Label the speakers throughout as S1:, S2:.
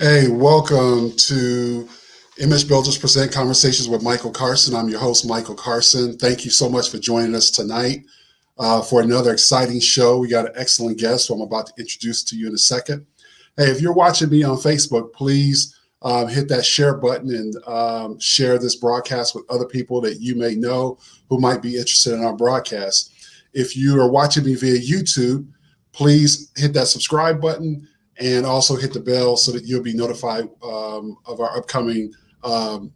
S1: Hey, welcome to Image Builders Present Conversations with Michael Carson. I'm your host, Michael Carson. Thank you so much for joining us tonight for another exciting show. We got an excellent guest who I'm about to introduce to you in a second. Hey, if you're watching me on Facebook, please hit that share button and share this broadcast with other people that you may know who might be interested in our broadcast. If you are watching me via YouTube, please hit that subscribe button and also hit the bell so that you'll be notified of our upcoming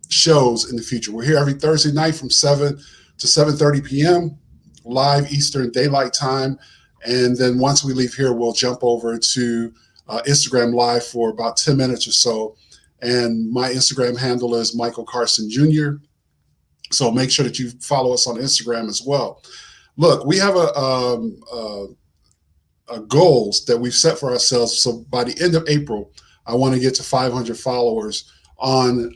S1: shows in the future. We're here every Thursday night from 7 to 7:30 p.m. live Eastern Daylight Time. And then once we leave here, we'll jump over to Instagram Live for about 10 minutes or so. And my Instagram handle is Michael Carson Jr. So make sure that you follow us on Instagram as well. Look, we have goals that we've set for ourselves. So by the end of April, I want to get to 500 followers on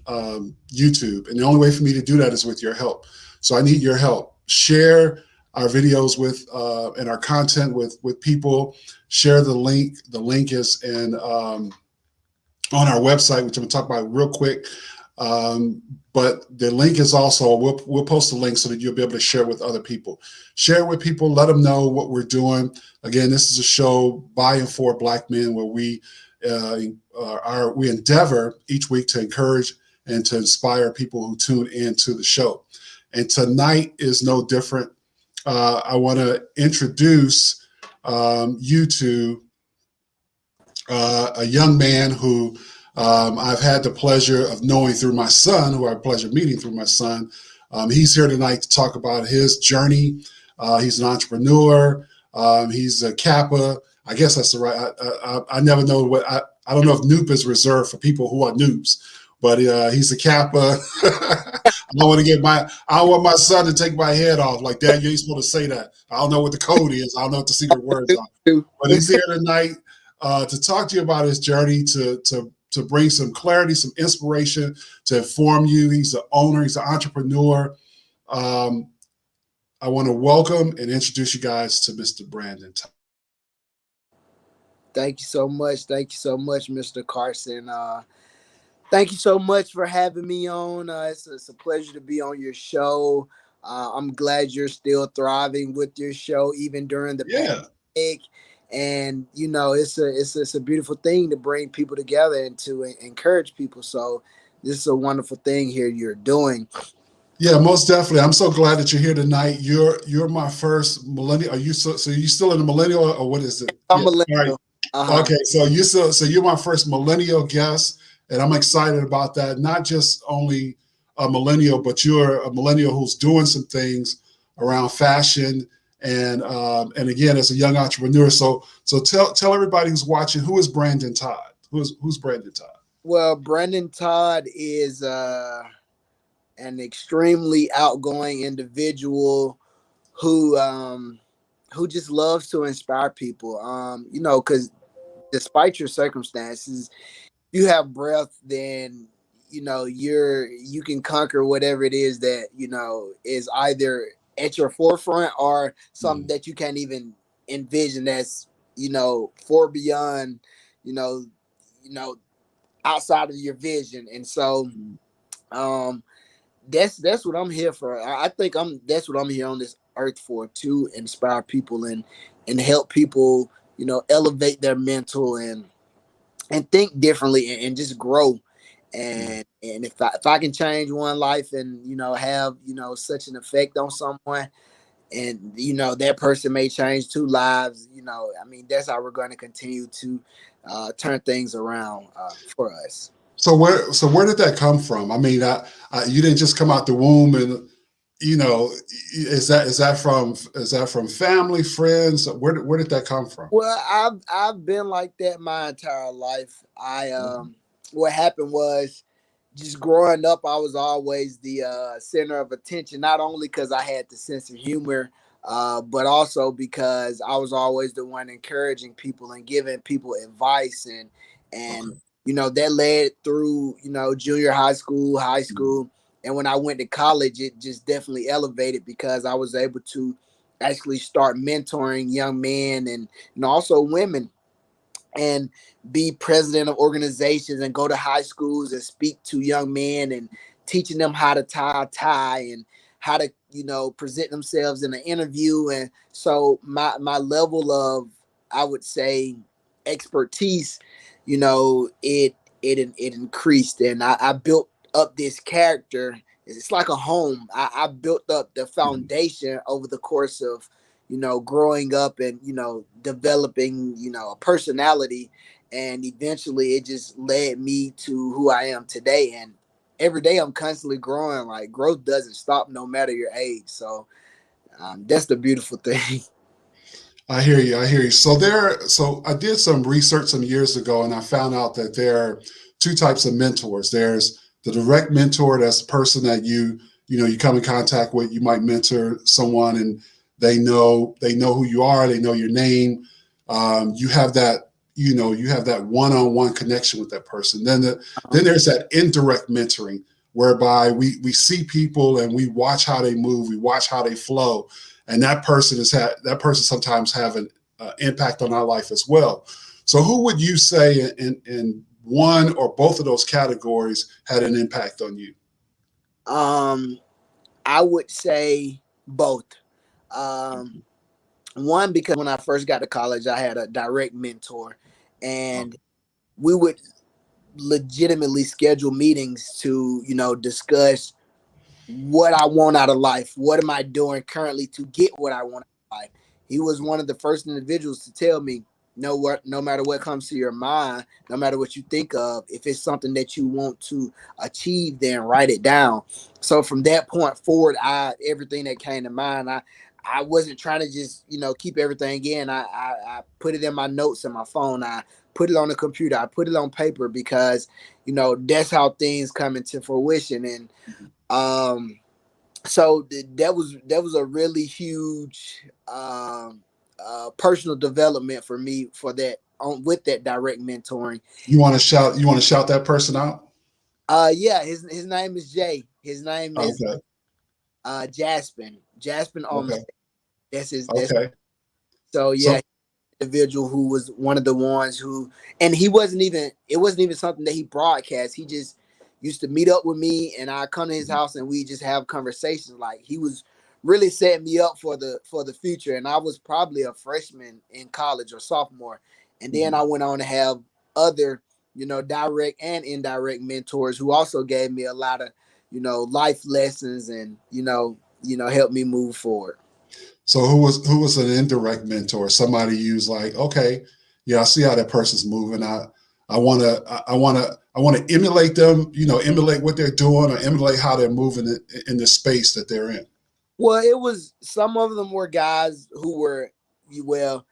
S1: YouTube. And the only way for me to do that is with your help. So I need your help. Share our videos with and our content with people. Share the link. The link is on our website, which I'm going to talk about real quick. But the link is also, we'll post a link so that you'll be able to share with other people. Share with people, let them know what we're doing. Again, this is a show by and for Black men where we endeavor each week to encourage and to inspire people who tune into the show. And tonight is no different. I want to introduce you to a young man who I've had the pleasure of knowing through my son, who I had the pleasure of meeting through my son. He's here tonight to talk about his journey. He's an entrepreneur. He's a Kappa. I guess that's the right. I never know what I don't know if Noop is reserved for people who are noobs, but he's a Kappa. I want my son to take my head off. Like, Dad, you ain't supposed to say that. I don't know what the code is. I don't know what the secret words are. But he's here tonight to talk to you about his journey, to bring some clarity, some inspiration, to inform you. He's an owner. He's an entrepreneur. I want to welcome and introduce you guys to Mr. Brandon Todd.
S2: Thank you so much. Thank you so much, Mr. Carson. Thank you so much for having me on. It's a pleasure to be on your show. I'm glad you're still thriving with your show, even during the pandemic. And it's a beautiful thing to bring people together and to encourage people. So this is a wonderful thing here you're doing.
S1: Yeah, most definitely. I'm so glad that you're here tonight. You're my first millennial. Are you so you still in the millennial or what is it?
S2: I'm
S1: Yeah.
S2: millennial.
S1: All right. Okay, so you're my first millennial guest, and I'm excited about that. Not just only a millennial, but you're a millennial who's doing some things around fashion and again as a young entrepreneur. So tell everybody who's watching, who is Brandon Todd? Who's Brandon Todd?
S2: Well, Brandon Todd is an extremely outgoing individual who just loves to inspire people. Because despite your circumstances, you have breath, then you can conquer whatever it is that is either at your forefront or something that you can't even envision that's far beyond you know you know outside of your vision. And so that's what I'm here for. I think that's what I'm here on this earth for, to inspire people and help people elevate their mental and think differently and just grow. And if I can change one life and have such an effect on someone, and that person may change two lives, I mean, that's how we're going to continue to turn things around for us.
S1: So where did that come from? I mean, you didn't just come out the womb, and is that from family, friends? Where did that come from?
S2: Well, I've been like that my entire life. What happened was, just growing up, I was always the center of attention, not only because I had the sense of humor, but also because I was always the one encouraging people and giving people advice. And
S1: Okay.
S2: that led through, junior high school. And when I went to college, it just definitely elevated because I was able to actually start mentoring young men and also women. and be president of organizations and go to high schools and speak to young men and teaching them how to tie a tie and how to, present themselves in an interview. And so my level of, I would say, expertise, it increased, and I built up this character. It's like a home. I built up the foundation over the course of, growing up and, developing, a personality. And eventually it just led me to who I am today. And every day I'm constantly growing. Like, growth doesn't stop no matter your age. So that's the beautiful thing.
S1: I hear you. I hear you. So I did some research some years ago, and I found out that there are two types of mentors. There's the direct mentor. That's the person that you come in contact with. You might mentor someone, and they know who you are. They know your name. You have that, you have that one-on-one connection with that person. Then there's that indirect mentoring, whereby we see people and we watch how they move, we watch how they flow, and that person sometimes have an impact on our life as well. So who would you say in one or both of those categories had an impact on you?
S2: I would say both. Um, One, because when I first got to college, I had a direct mentor, and we would legitimately schedule meetings to, discuss what I want out of life. What am I doing currently to get what I want out of life? He was one of the first individuals to tell me, no matter what comes to your mind, no matter what you think of, if it's something that you want to achieve, then write it down. So from that point forward, everything that came to mind, I wasn't trying to just, keep everything in. I put it in my notes in my phone. I put it on the computer. I put it on paper because, that's how things come into fruition. And so that was a really huge personal development for me for that with that direct mentoring.
S1: You want to shout that person out?
S2: Yeah, his name is Jay. His name is
S1: Okay.
S2: Jaspin
S1: Okay.
S2: Olmsted. That's
S1: Okay.
S2: so yeah,
S1: So
S2: individual who was one of the ones who, and it wasn't even something that he broadcast. He just used to meet up with me, and I come to his house and we just have conversations. Like, he was really setting me up for the future. And I was probably a freshman in college or sophomore, and then
S1: mhm.
S2: I went on to have other, direct and indirect mentors who also gave me a lot of, life lessons, and helped me move forward.
S1: So who was an indirect mentor? Somebody you was like, okay, yeah, I see how that person's moving. I want to emulate them, emulate what they're doing, or emulate how they're moving in the space that they're in.
S2: Well, it was, some of them were guys who were, well,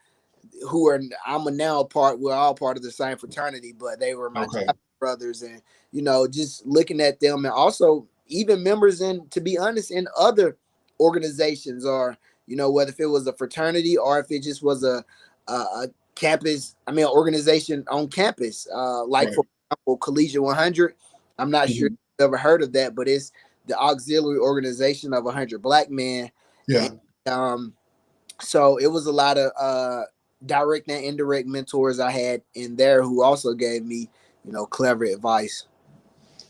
S2: who are, I'm a now part, we're all part of the same fraternity, but they were my
S1: Okay.
S2: brothers. And just looking at them, and also even members in, to be honest, in other organizations, or whether if it was a fraternity or if it just was a campus, I mean, an organization on campus, like,
S1: Right.
S2: for example, Collegiate 100. I'm not sure if
S1: Mhm.
S2: you've ever heard of that, but it's the auxiliary organization of 100 black men. And
S1: Yeah.
S2: so it was a lot of direct and indirect mentors I had in there who also gave me, clever advice.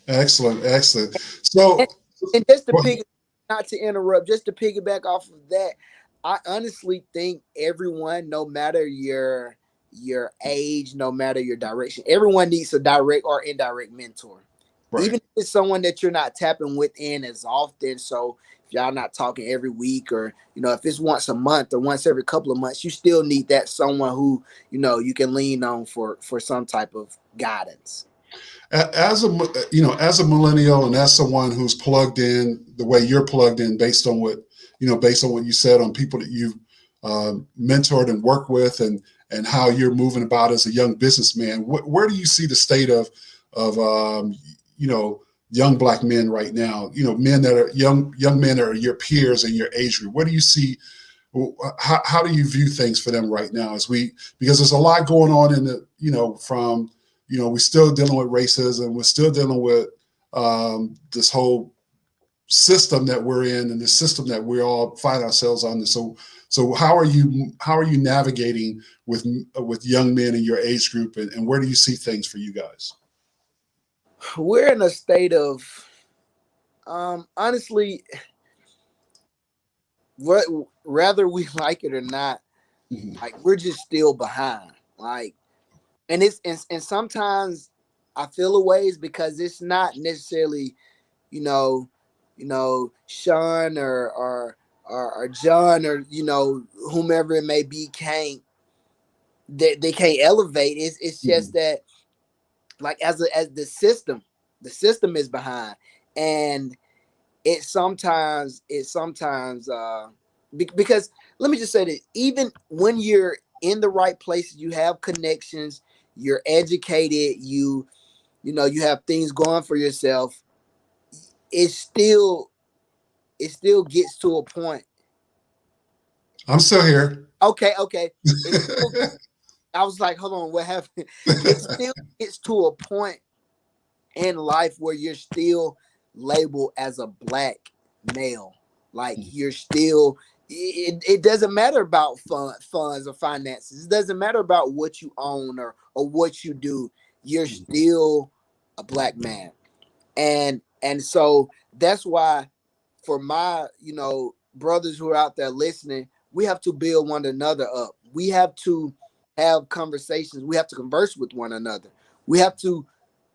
S1: Excellent. Excellent.
S2: And,
S1: So,
S2: and just to
S1: go ahead.
S2: pick, not to interrupt, just to piggyback off of that, I honestly think everyone, no matter your age, no matter your direction, everyone needs a direct or indirect mentor.
S1: Right.
S2: Even if it's someone that you're not tapping within as often. So if y'all not talking every week, or if it's once a month or once every couple of months, you still need that someone who you can lean on for some type of guidance.
S1: As a millennial, and as someone who's plugged in the way you're plugged in, based on what you said, on people that you've mentored and worked with, and how you're moving about as a young businessman, where do you see the state of you know young black men right now? Men that are young men that are your peers and your age group. Where do you see, how do you view things for them right now, because there's a lot going on in the, from, we're still dealing with racism, we're still dealing with this whole system that we're in, and the system that we all find ourselves under. So So how are you navigating with young men in your age group, and where do you see things for you guys?
S2: We're in a state of honestly, whether we like it or not,
S1: Mhm.
S2: like we're just still behind. Like, and and sometimes I feel a ways because it's not necessarily, you know, Sean or John or whomever it may be can't they can't elevate. It's just
S1: Mhm.
S2: that like as the system is behind, and it sometimes because let me just say that even when you're in the right places, you have connections, you're educated, you have things going for yourself. It still it still gets to a point.
S1: I'm still here.
S2: Okay, it still. I was like, hold on, what happened? It still gets to a point in life where you're still labeled as a black male. Like you're still. It doesn't matter about funds or finances. It doesn't matter about what you own or what you do. You're still a black man, and so that's why for my brothers who are out there listening, we have to build one another up. We have to have conversations. We have to converse with one another. We have to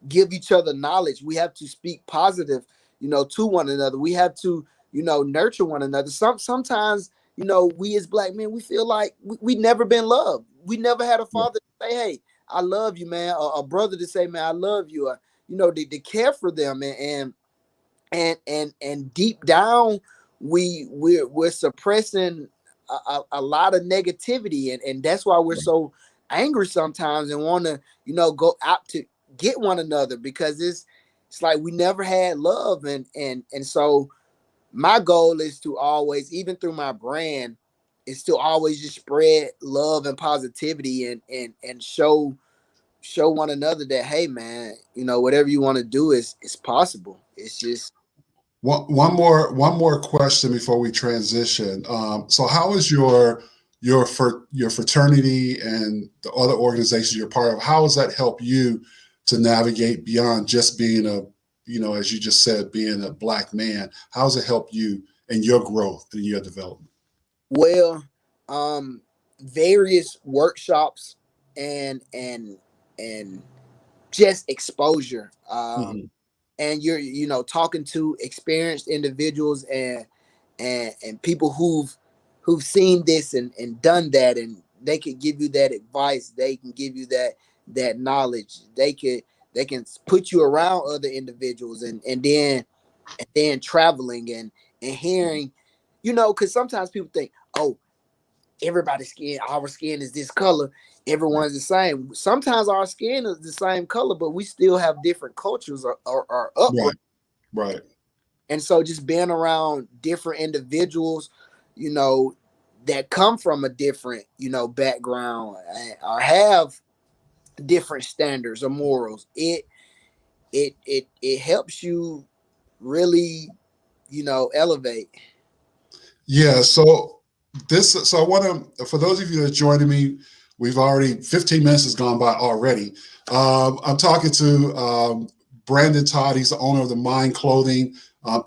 S2: give each other knowledge. We have to speak positive, to one another. We have to, nurture one another. Sometimes, we as black men, we feel like we never been loved. We never had a father say, "Hey, I love you, man," or a brother to say, "Man, I love you," or, to care for them, and deep down we're suppressing a lot of negativity, and that's why we're so angry sometimes and want to go out to get one another, because it's like we never had love, and so my goal is to always, even through my brand, is to always just spread love and positivity, and show one another that, hey man, whatever you want to do is possible. It's just.
S1: One more question before we transition. So, how is your fraternity and the other organizations you're part of? How has that helped you to navigate beyond just being as you just said, being a black man? How has it helped you in your growth and your development?
S2: Well, um, various workshops and just exposure.
S1: Hmm.
S2: And you're talking to experienced individuals and people who've seen this and done that, and they could give you that advice. They can give you that knowledge. They can put you around other individuals, and then traveling and hearing, because sometimes people think, oh, our skin is this color, everyone's the same. Sometimes our skin is the same color, but we still have different cultures or upbringing.
S1: Right, right.
S2: And so just being around different individuals, you know that come from a different background, or have different standards or morals, it helps you really elevate.
S1: Yeah, so I want to, for those of you that are joining me, we've already 15 minutes has gone by already. I'm talking to Brandon Todd. He's the owner of the Mind Clothing.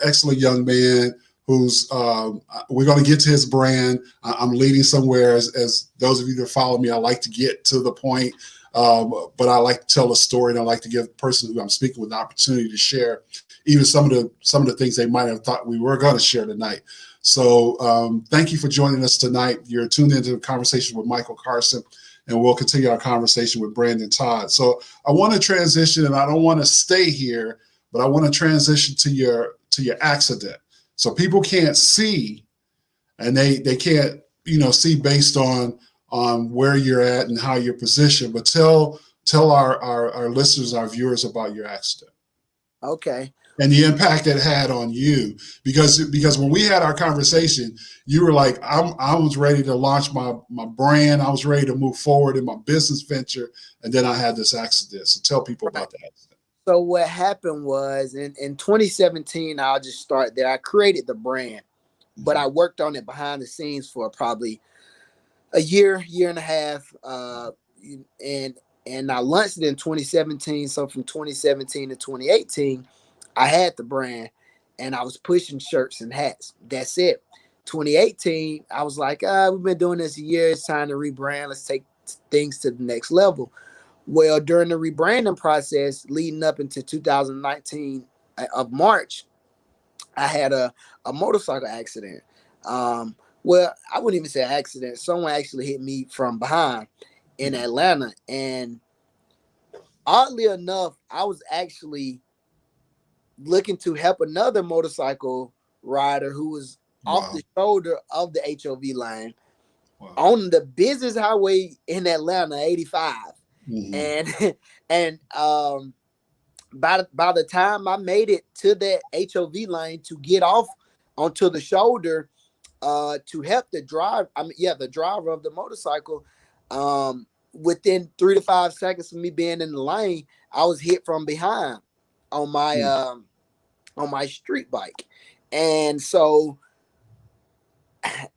S1: Excellent young man who's we're going to get to his brand. I'm leading somewhere. As those of you that follow me, I like to get to the point, but I like to tell a story, and I like to give the person who I'm speaking with an opportunity to share even some of the things they might have thought we were going to share tonight. So thank you for joining us tonight. You're tuned into the conversation with Michael Carson, and we'll continue our conversation with Brandon Todd. So I want to transition, and I don't want to stay here, but I want to transition to your accident. So people can't see, and they can't see based on where you're at and how you're positioned. But tell our listeners, our viewers about your accident
S2: Okay.
S1: and the impact it had on you, because when we had our conversation, you were like, I was ready to launch my brand, I was ready to move forward in my business venture, and then I had this accident. So tell people
S2: Right.
S1: about the accident.
S2: So what happened was in 2017, I'll just start there. I created the brand. but I worked on it behind the scenes for probably a year and a half, and I launched it in 2017. So from 2017 to 2018, I had the brand, and I was pushing shirts and hats. That's it. 2018, I was like, we've been doing this a year. It's time to rebrand. Let's take things to the next level. Well, during the rebranding process leading up into 2019 of March, I had a motorcycle accident. Well, I wouldn't even say accident. Someone actually hit me from behind in Atlanta. And oddly enough, I was actually looking to help another motorcycle rider who was off
S1: Wow.
S2: the shoulder of the HOV line
S1: Wow.
S2: on the business highway in Atlanta, 85.
S1: Mm-hmm.
S2: And by the time I made it to that HOV lane to get off onto the shoulder, to help the the driver of the motorcycle, within 3 to 5 seconds of me being in the lane, I was hit from behind on my street bike. And so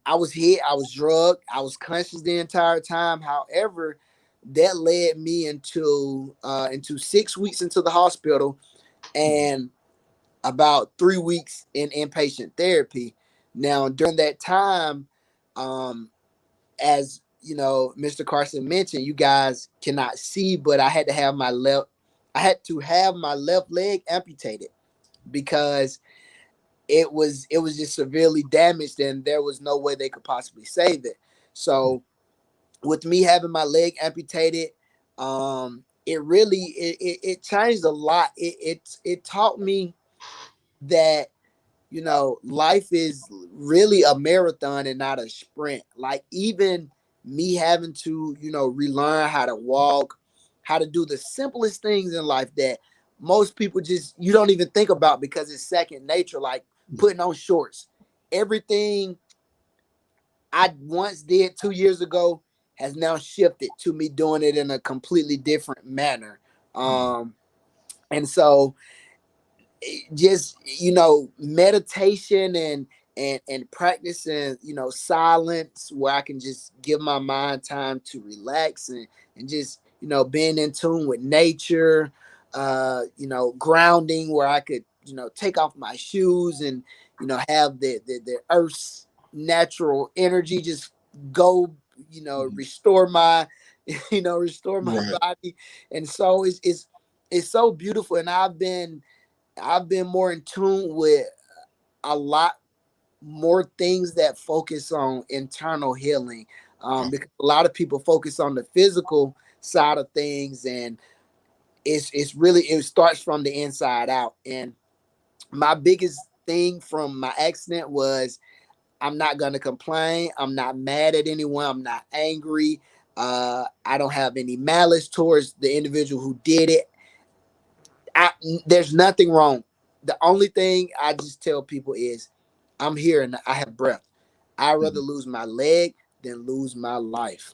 S2: I was hit, I was drugged, I was conscious the entire time. However, that led me into 6 weeks into the hospital and about 3 weeks in inpatient therapy. Now, during that time, as you know, Mr. Carson mentioned, you guys cannot see, but I had to have my left leg amputated because it was just severely damaged and there was no way they could possibly save it. So with me having my leg amputated, it really it changed a lot. It taught me that life is really a marathon and not a sprint. Like even me having to, relearn how to walk, how to do the simplest things in life that most people just you don't even think about because it's second nature, like putting on shorts. Everything I once did 2 years ago has now shifted to me doing it in a completely different manner. Um, and so just meditation and practicing silence where I can just give my mind time to relax and just being in tune with nature, grounding where I could take off my shoes and have the earth's natural energy just go restore my restore my
S1: Right.
S2: body. And so it's so beautiful. And I've been more in tune with a lot more things that focus on internal healing, because a lot of people focus on the physical side of things, and it's really it starts from the inside out. And my biggest thing from my accident was I'm not gonna complain. I'm not mad at anyone. I'm not angry. I don't have any malice towards the individual who did it. I, there's nothing wrong. The only thing I just tell people is I'm here and I have breath. I'd rather lose my leg than lose my life.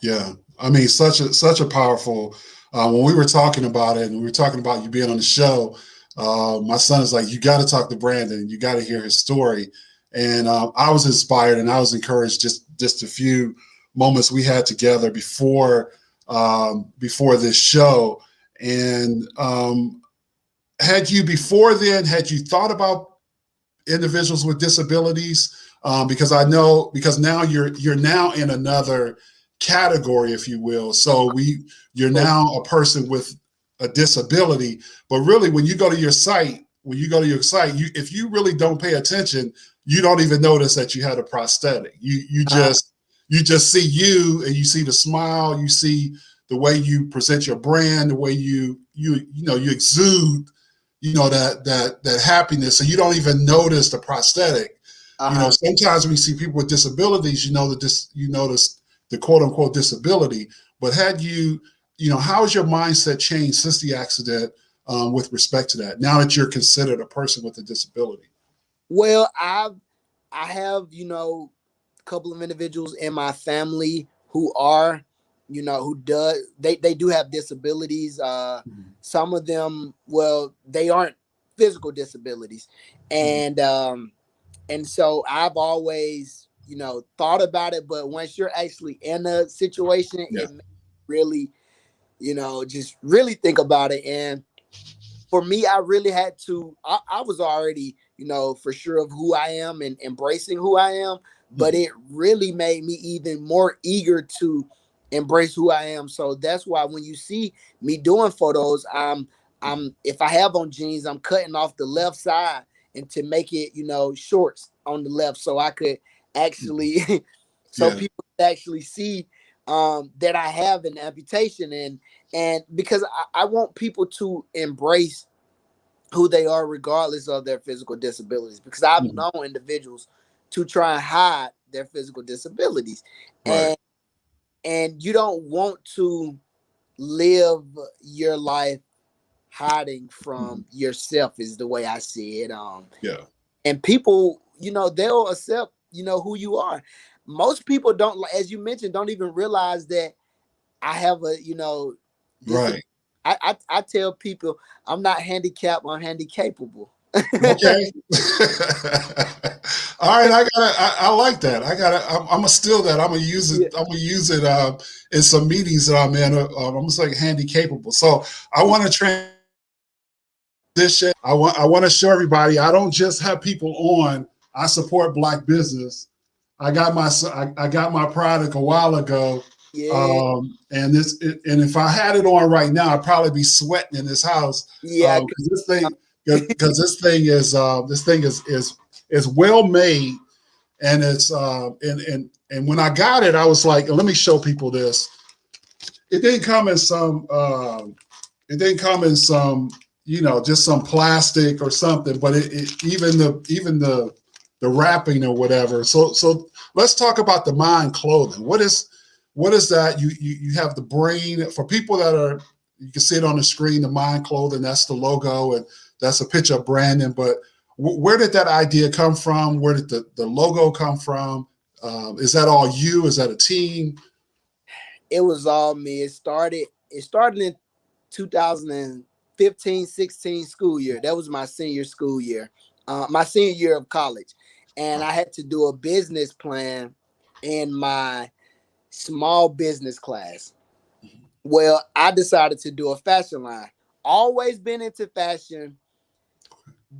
S1: Yeah, I mean, such a powerful. When we were talking about it, and we were talking about you being on the show, my son is like, "You got to talk to Brandon. You got to hear his story." And I was inspired, and I was encouraged just a few moments we had together before this show. And had you before then, had you thought about individuals with disabilities? Because I know because now you're now in another category, if you will. So you're now a person with a disability. But really, when you go to your site, if you really don't pay attention, you don't even notice that you had a prosthetic. You just see you, and you see the smile, you see the way you present your brand, the way you exude that happiness, so you don't even notice the prosthetic. Sometimes when you see people with disabilities, you notice the quote unquote disability. But how has your mindset changed since the accident, with respect to that? Now that you're considered a person with a disability.
S2: Well, I have a couple of individuals in my family who are who they do have disabilities.
S1: Mhm.
S2: Some of them, well, they aren't physical disabilities, and And so I've always, thought about it, but once you're actually in a situation,
S1: Yeah.
S2: it makes you really, just really think about it. And for me, I really had to, I was already, for sure of who I am and embracing who I am, but
S1: Mhm.
S2: it really made me even more eager to embrace who I am. So that's why when you see me doing photos, if I have on jeans, I'm cutting off the left side and to make it, shorts on the left so I could actually, so
S1: Yeah.
S2: people could actually see that I have an amputation. And because I want people to embrace who they are regardless of their physical disabilities, because I've
S1: Mhm.
S2: known individuals to try and hide their physical disabilities,
S1: Right.
S2: and you don't want to live your life hiding
S1: Mhm.
S2: from yourself is the way I see it.
S1: Yeah.
S2: And people, they'll accept, who you are. Most people don't, as you mentioned, don't even realize that I have a, disability.
S1: Right.
S2: I tell people I'm not handicapped, I'm handicapable.
S1: Okay. All right, I like that. I'm gonna steal that. I'm gonna use it.
S2: Yeah,
S1: I'm gonna use it in some meetings that I'm in. I'm gonna say handy capable. So I want to transition. I want to show everybody. I don't just have people on. I support Black business. I got my product a while ago,
S2: yeah,
S1: and if I had it on right now, I'd probably be sweating in this house
S2: yeah.
S1: because this thing is well made, and it's and when I got it, I was like, let me show people this. It didn't come in some. It didn't come in some, just some plastic or something, but even the wrapping or whatever. So let's talk about the Mind clothing. What is that? You have the brain for people that are. You can see it on the screen. The Mind clothing. That's the logo, and that's a picture of Brandon. But where did that idea come from? Where did the logo come from? Is that all you? Is that a team?
S2: It was all me. It started in 2015-16 school year. That was my senior school year. My senior year of college. And I had to do a business plan in my small business class. Well, I decided to do a fashion line. Always been into fashion.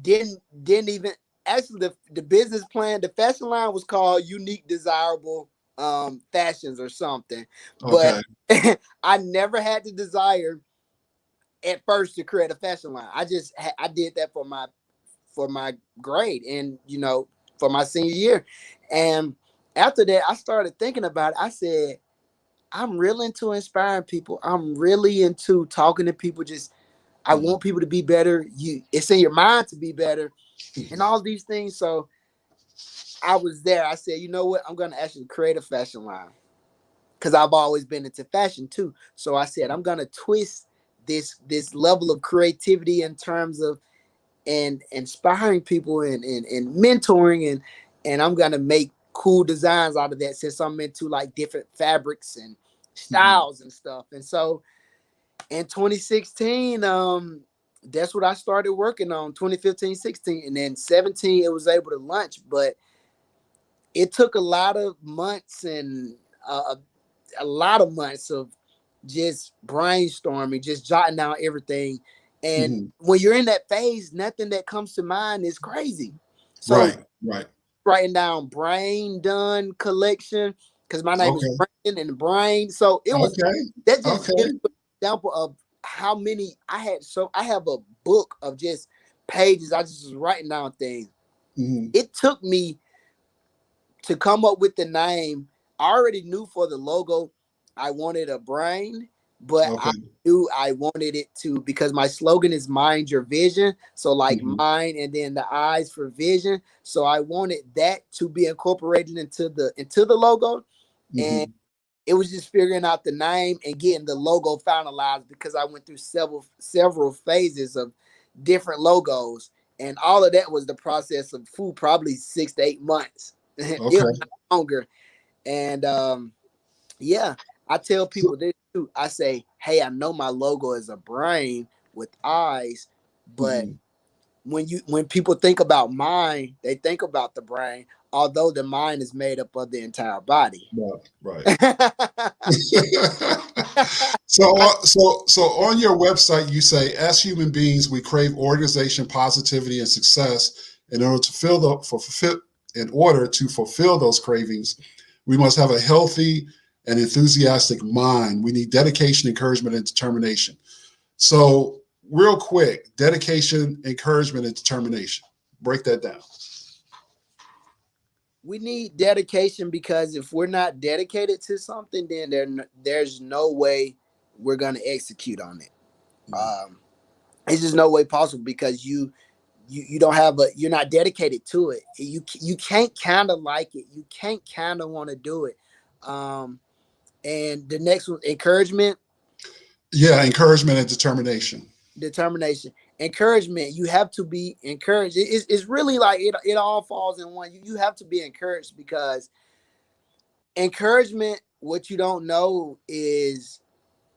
S2: Didn't even actually the business plan, the fashion line was called Unique Desirable Fashions or something. But
S1: Okay.
S2: I never had the desire at first to create a fashion line. I did that for my grade and for my senior year. And after that, I started thinking about it. I said, I'm really into inspiring people. I'm really into talking to people. Just I
S1: Mhm.
S2: want people to be better. It's in your mind to be better and all these things. So I was there. I said, you know what? I'm gonna actually create a fashion line because I've always been into fashion too. So I said, I'm gonna twist this level of creativity in terms of and inspiring people and mentoring and I'm gonna make cool designs out of that since I'm into like different fabrics and
S1: Mhm.
S2: styles and stuff. And so in 2016, that's what I started working on. 2015, 16, and then 17, it was able to launch, but it took a lot of months and a lot of months of just brainstorming, just jotting down everything. And
S1: Mhm.
S2: when you're in that phase, nothing that comes to mind is crazy. So
S1: Right. Right.
S2: writing down brain done collection because my name is
S1: Okay.
S2: Brandon and Brain. So it was
S1: Okay.
S2: that just gives
S1: Okay.
S2: you an example of how many I had. So I have a book of just pages. I just was writing down things.
S1: Mhm.
S2: It took me to come up with the name. I already knew for the logo, I wanted a brain, but I
S1: Okay.
S2: knew I wanted it to because my slogan is mind your vision. So like
S1: Mhm.
S2: mind and then the eyes for vision. So I wanted that to be incorporated into the logo. And
S1: Mhm.
S2: it was just figuring out the name and getting the logo finalized because I went through several phases of different logos. And all of that was the process of probably 6 to 8 months, if
S1: Okay.
S2: not longer. And yeah, I tell
S1: So,
S2: people this too. I say, hey, I know my logo is a brain with eyes, but
S1: mhm.
S2: when people think about mind, they think about the brain, although the mind is made up of the entire body.
S1: Right. Right. So on your website, you say, as human beings, we crave organization, positivity, and success. In order to fulfill those cravings, we must have a healthy and enthusiastic mind. We need dedication, encouragement, and determination. So, real quick, dedication, encouragement, and determination. Break that down.
S2: We need dedication, because if we're not dedicated to something, then there's no way we're going to execute on it. It's just no way possible, because you don't have you're not dedicated to it. You can't kind of like it. You can't kind of want to do it. And the next one, encouragement.
S1: Yeah, encouragement and determination.
S2: Determination. Encouragement, you have to be encouraged. It's really like it all falls in one. You have to be encouraged, because encouragement, what you don't know is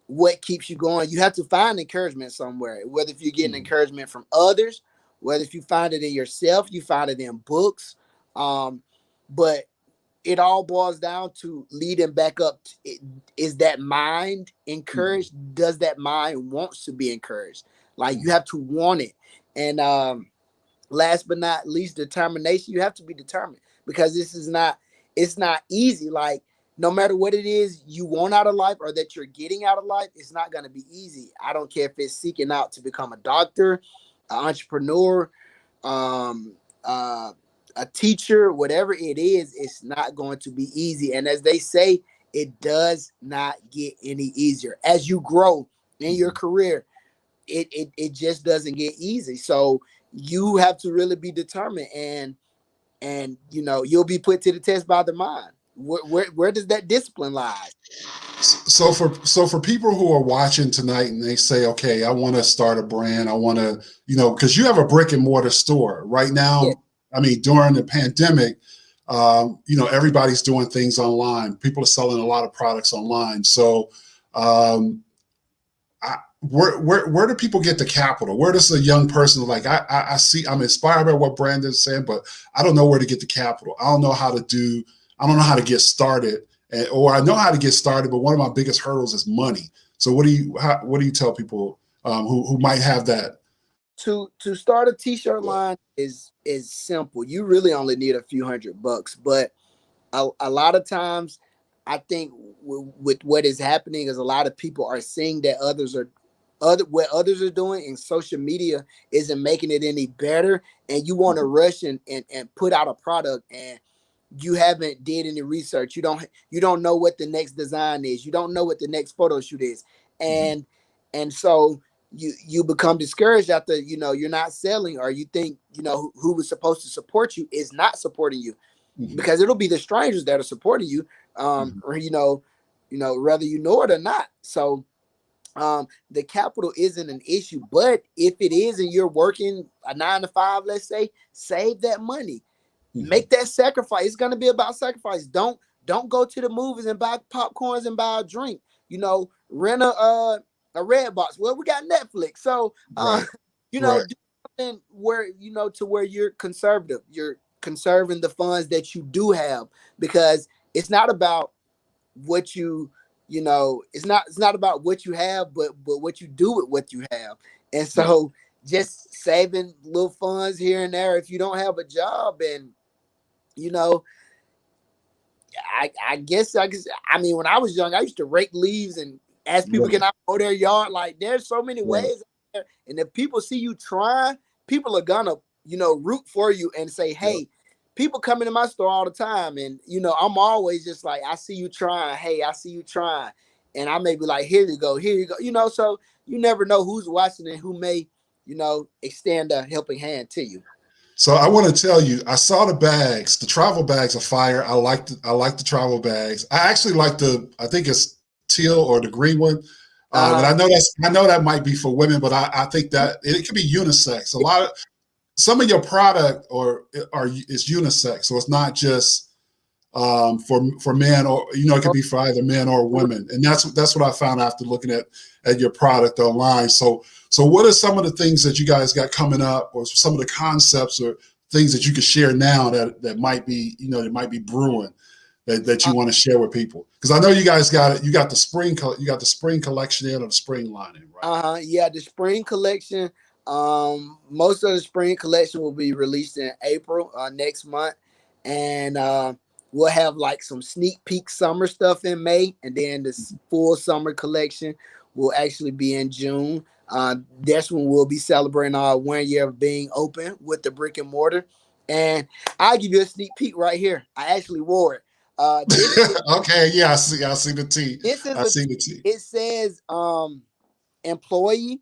S2: what keeps you going. You have to find encouragement somewhere, whether if you're getting encouragement from others, whether if you find it in yourself, you find it in books. But it all boils down to leading back up. Is that mind encouraged? Does that mind wants to be encouraged? Like, you have to want it. And last but not least, determination. You have to be determined, because it's not easy. Like, no matter what it is you want out of life or that you're getting out of life, it's not going to be easy. I don't care if it's seeking out to become a doctor, an entrepreneur, a teacher, whatever it is, it's not going to be easy. And as they say, it does not get any easier. As you grow in your career, it just doesn't get easy. So you have to really be determined, and you'll be put to the test by the mind. Where does that discipline lie?
S1: So for people who are watching tonight and they say, okay, I want to start a brand, I want to, because you have a brick and mortar store right now.
S2: Yeah.
S1: I mean, during the pandemic, everybody's doing things online. People are selling a lot of products online. So, where do people get the capital? Where does a young person, like, I see, I'm inspired by what Brandon's saying, but I don't know where to get the capital. I don't know how to get started, or I know how to get started, but one of my biggest hurdles is money. So what do you tell people who might have that?
S2: To start a t-shirt line is simple. You really only need a few $100, but a lot of times I think with what is happening is a lot of people are seeing that what others are doing, and social media isn't making it any better, and you want to rush and put out a product, and you haven't did any research. You don't know what the next design is. You don't know what the next photo shoot is. And so you become discouraged after, you're not selling, or you think, who was supposed to support you is not supporting you, because it'll be the strangers that are supporting you, or, whether you know it or not. So the capital isn't an issue, but if it is, and you're working a 9 to 5, let's say, save that money. Make that sacrifice. It's going to be about sacrifice. Don't go to the movies and buy popcorns and buy a drink. Rent a red box. Well, we got Netflix, so do something where to where you're conservative. You're conserving the funds that you do have, because it's not about what it's not about what you have, but what you do with what you have. And so just saving little funds here and there if you don't have a job. And I guess I mean, when I was young, I used to rake leaves and ask people, can I mow their yard? Like, there's so many ways out there. And if people see you trying, people are gonna root for you and say, hey, people come into my store all the time, and I'm always just like, I see you trying. Hey, I see you trying. And I may be like, here you go. So you never know who's watching and who may extend a helping hand to you.
S1: So I want to tell you, I saw the bags. The travel bags are fire. I like the travel bags. I actually like I think it's teal or the green one. And I know that might be for women, but I think that it can be unisex. Some of your product is unisex, so it's not just for men, or it could be for either men or women. And that's what I found after looking at at your product online. So what are some of the things that you guys got coming up, or some of the concepts or things that you could share now that might be, that might be brewing that you want to share with people? Because I know you guys got it. You got the spring collection in, or the spring line in, right?
S2: Yeah, the spring collection. Most of the spring collection will be released in April next month, and we'll have like some sneak peek summer stuff in May, and then the full summer collection will actually be in June. That's when we'll be celebrating our 1 year of being open with the brick and mortar. And I'll give you a sneak peek right here. I actually wore it.
S1: Okay, yeah, I see the T.
S2: This is
S1: I see the T.
S2: it says employee,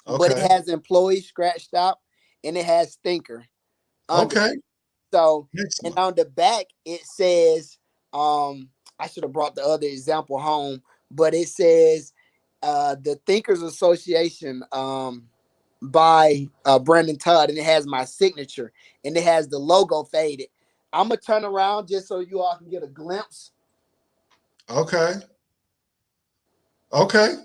S2: but it
S1: Okay.
S2: has employee scratched out, and it has thinker under.
S1: Okay.
S2: So, and
S1: Excellent.
S2: on the back it says, I should have brought the other example home, but it says the Thinkers Association by Brandon Todd, and it has my signature, and it has the logo faded. I'm gonna turn around just so you all can get a glimpse.
S1: Okay. Okay.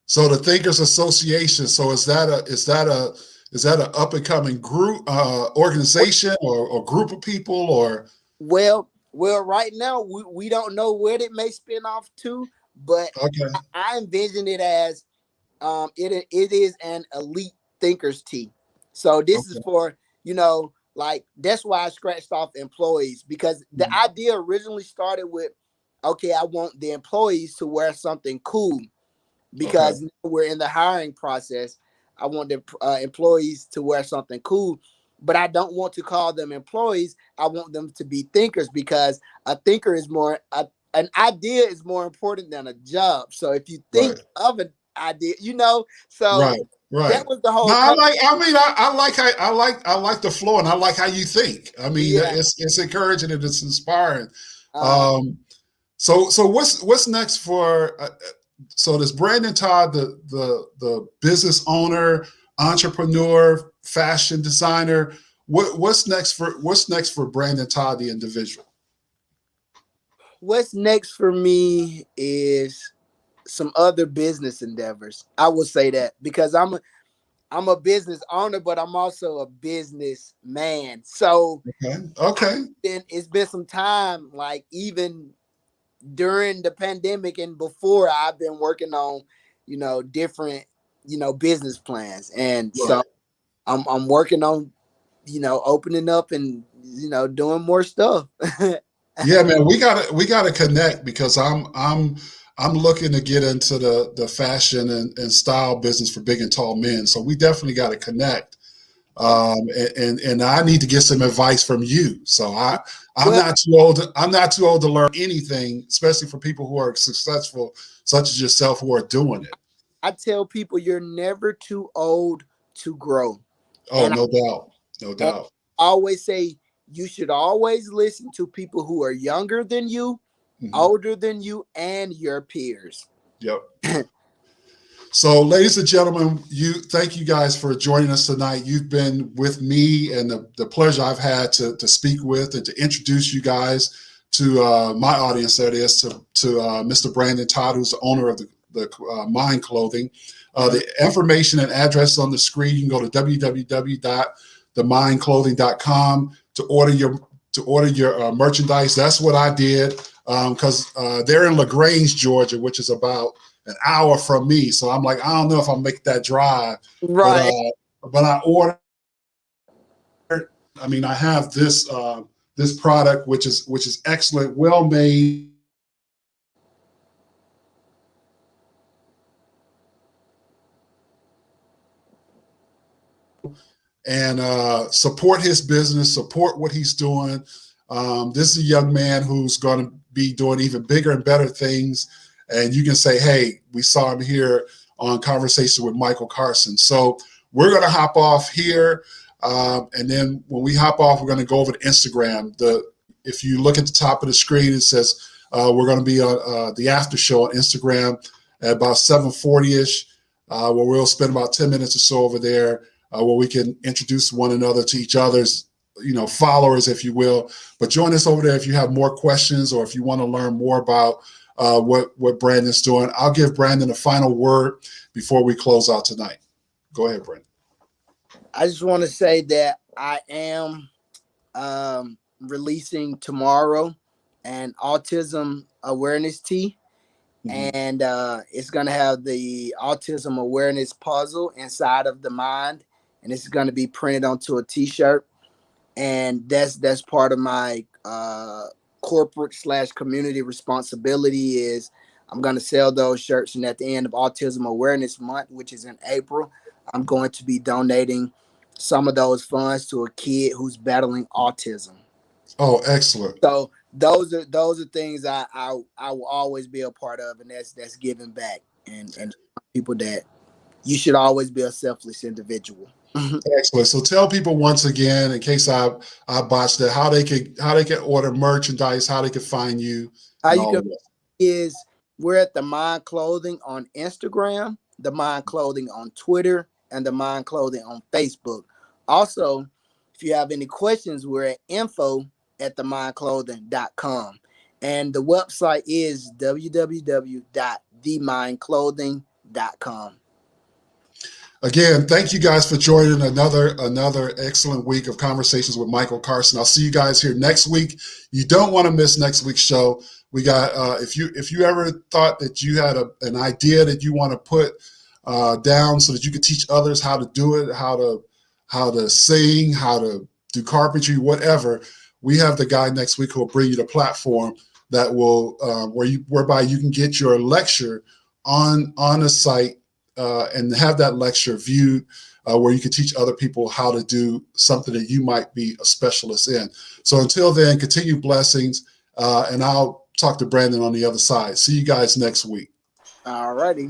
S1: So the Thinkers Association. So is that an up and coming group, organization, or group of people, or?
S2: Well, right now we don't know where it may spin off to, but
S1: Okay.
S2: I envision it as it is an elite thinkers tea. So this is
S1: Okay.
S2: for, like, that's why I scratched off employees, because the
S1: Mhm.
S2: idea originally started with, okay, I want the employees to wear something cool,
S1: Okay.
S2: because we're in the hiring process. I want the employees to wear something cool, but I don't want to call them employees. I want them to be thinkers, because a thinker is an idea is more important than a job. So if you think
S1: Right.
S2: of an idea, so
S1: Right. Right.
S2: that was the
S1: No,
S2: whole
S1: I
S2: concept.
S1: like. I mean, I like how I like the flow, and I like how you think. I mean,
S2: Yeah.
S1: it's encouraging and it's inspiring.
S2: Uh,
S1: Um, so what's next for? So this Brandon Todd, the business owner, entrepreneur, fashion designer. What's next for Brandon Todd, the individual?
S2: what's next for me is some other business endeavors. I would say that, because I'm a business owner, but I'm also a business man. So
S1: Okay. Okay.
S2: it's been some time, like even during the pandemic and before, I've been working on, different, business plans. And so
S1: Right.
S2: I'm working on, opening up and, doing more stuff.
S1: Yeah, man, we gotta connect, because I'm looking to get into the fashion and style business for big and tall men. So we definitely got to connect. And I need to get some advice from you. So I'm
S2: Well,
S1: not too old. I'm not too old to learn anything, especially for people who are successful, such as yourself, who are doing it.
S2: I tell people you're never too old to grow.
S1: Oh,
S2: And
S1: no doubt, no
S2: I
S1: doubt.
S2: always say you should always listen to people who are younger than you,
S1: Hmm.
S2: older than you, and your peers.
S1: Yep. So, ladies and gentlemen, thank you guys for joining us tonight. You've been with me, and the pleasure I've had to speak with and to introduce you guys to my audience. That is to Mr. Brandon Todd, who's the owner of the Mind Clothing. The information and address on the screen. You can go to www.themindclothing.com to order your merchandise. That's what I did, because they're in LaGrange, Georgia, which is about an hour from me. So I'm like, I don't know if I'll make that drive, but
S2: Right.
S1: I ordered. I mean, I have this product, which is excellent, well made. And support his business, support what he's doing. This is a young man who's going to be doing even bigger and better things. And you can say, hey, we saw him here on Conversation with Michael Carson. So we're going to hop off here. And then when we hop off, we're going to go over to Instagram. If you look at the top of the screen, it says we're going to be on the after show on Instagram at about 7:40ish, where we'll spend about 10 minutes or so over there, where we can introduce one another to each other's, followers, if you will. But join us over there if you have more questions, or if you want to learn more about what Brandon's doing. I'll give Brandon a final word before we close out tonight. Go ahead, Brandon.
S2: I just want to say that I am releasing tomorrow an autism awareness tee.
S1: Mhm.
S2: And it's going to have the autism awareness puzzle inside of the mind, and it's going to be printed onto a t-shirt. And that's part of my corporate / community responsibility is I'm going to sell those shirts, and at the end of Autism Awareness Month, which is in April, I'm going to be donating some of those funds to a kid who's battling autism.
S1: Oh, excellent.
S2: So those are things I will always be a part of, and that's giving back and people that you should always be a selfless individual.
S1: Excellent. So tell people once again, in case I botched it, how they can order merchandise, how they can find you,
S2: How
S1: and
S2: you
S1: all
S2: can
S1: of that.
S2: is we're at the Mind Clothing on Instagram, the Mind Clothing on Twitter, and the Mind Clothing on Facebook. Also, if you have any questions, we're at info at themindclothing.com. And the website is www.themindclothing.com.
S1: Again, thank you guys for joining another excellent week of conversations with Michael Carson. I'll see you guys here next week. You don't want to miss next week's show. We got if you ever thought that you had an idea that you want to put down so that you could teach others how to do it, how to sing, how to do carpentry, whatever. We have the guy next week who will bring you the platform that will whereby you can get your lecture on a site. And have that lecture viewed where you can teach other people how to do something that you might be a specialist in. So until then, continue blessings, and I'll talk to Brandon on the other side. See you guys next week.
S2: All righty.